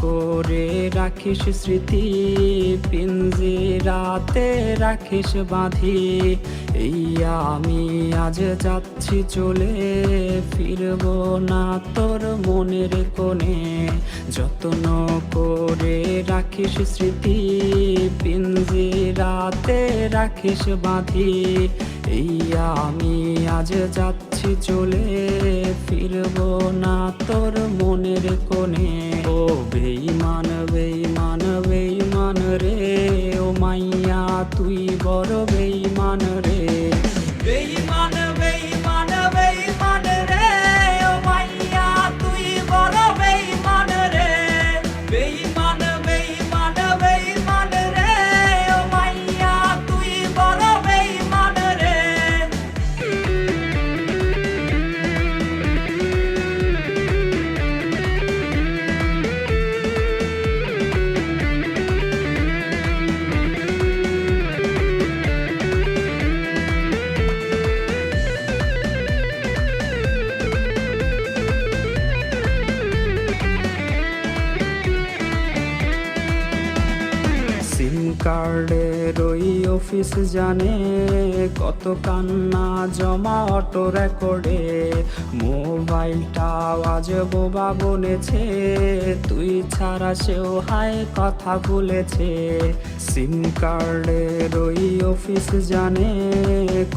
করে রাখিস স্মৃতি, পিঞ্জিরাতে রাখিস বাঁধি। এই আমি আজ যাচ্ছি চলে, ফিরব না তোর মনের কোণে। যত্ন করে রাখিস স্মৃতি, পিঞ্জিরাতে রাখিস বাঁধি। এই আমি আজ যাচ্ছি চলে, ফিরব না তোর মনের কোণে। ও বেঈমান বেঈমান বেঈমান রে, ও মাইয়া তুই বড় বেঈমান রে। বেঈমান বেঈমান বেঈমান রে, ও মাইয়া তুই বড় বেঈমান রে। বেঈমান বেঈমান বেঈমান রে, ও মাইয়া তুই বড় বেঈমান রে। সিম কার্ডের ওই অফিস জানে কত কান্না জমা অটো রেকর্ডে। মোবাইলটা আজ বোবা বনেছে, তুই ছাড়া সেও হায় কথা ভুলেছে। সিম কার্ডের ওই অফিস জানে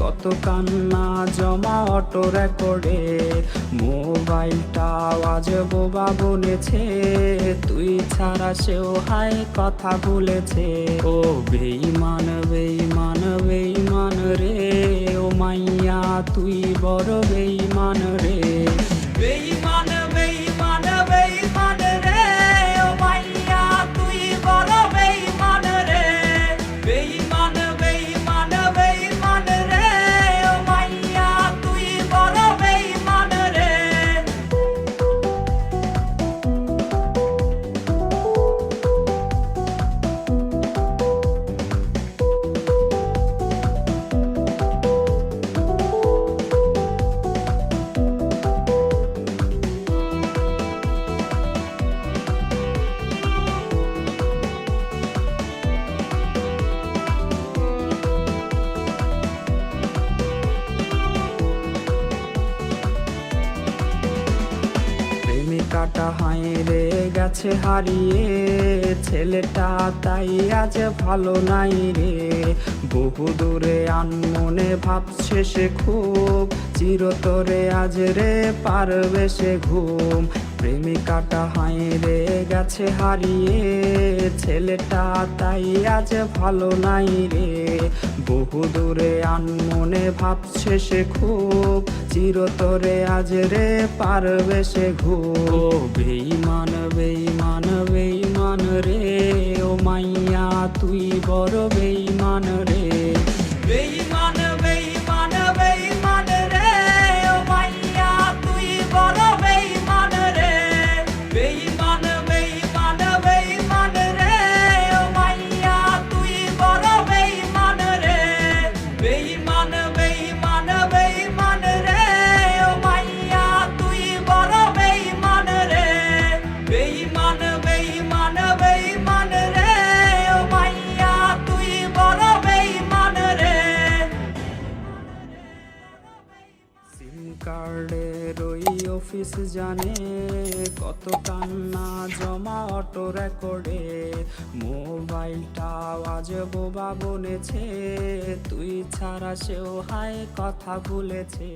কত কান্না জমা অটো রেকর্ডে। মোবাইলটা আজ বোবা বনেছে, তুই ছাড়া সেও হায় কথা ভুলেছে। ও বেঈমান বেঈমান বেঈমান রে, ও মাইয়া তুই বড় বেঈমান রে। বেঈমান বেঈমান বেঈমান রে, ও মাইয়া তুই বড় বেঈমান রে। বেঈমান বেঈমান বেঈমান রে, ও মাইয়া তুই বড় বেঈমান রে। প্রেমিকাটা হাইরে গেছে হারিয়ে, ছেলেটা তাই আজ ভালো নাই রে। বহু দূরে আনমনে ভাবছে সে খুব, চিরতরে আজ রে পারবে সে ঘুম। প্রেমিকাটা হাইরে গেছে হারিয়ে, ছেলেটা তাই আজ ভালো নাই রে। বহু দূরে আনমনে ভাবছে সে খুব, চিরতরে আজ রে পারবে সে ঘুম। ও বেঈমান বেঈমান বেঈমান রে, ও মাইয়া তুই বড় বেঈমান রে। বেঈমান বেঈমান বেঈমান রে, ও মাইয়া তুই বড় বেঈমান রে। বেঈমান বেঈমান বেঈমান রে, ও মাইয়া তুই বড় বেঈমান রে। বেঈমান বেঈমান বেঈমান রে, ও মাইয়া তুই বড় বেঈমান রে। বেঈমান বেঈমান বেঈমান রে, ও মাইয়া তুই বড় বেঈমান রে। সিম কার্ডের ওই অফিস জানে কত কান্না জমা অটো রেকর্ডে। মোবাইলটা আজ বোবা বনেছে, তুই ছাড়া সেও হায় কথা ভুলেছে।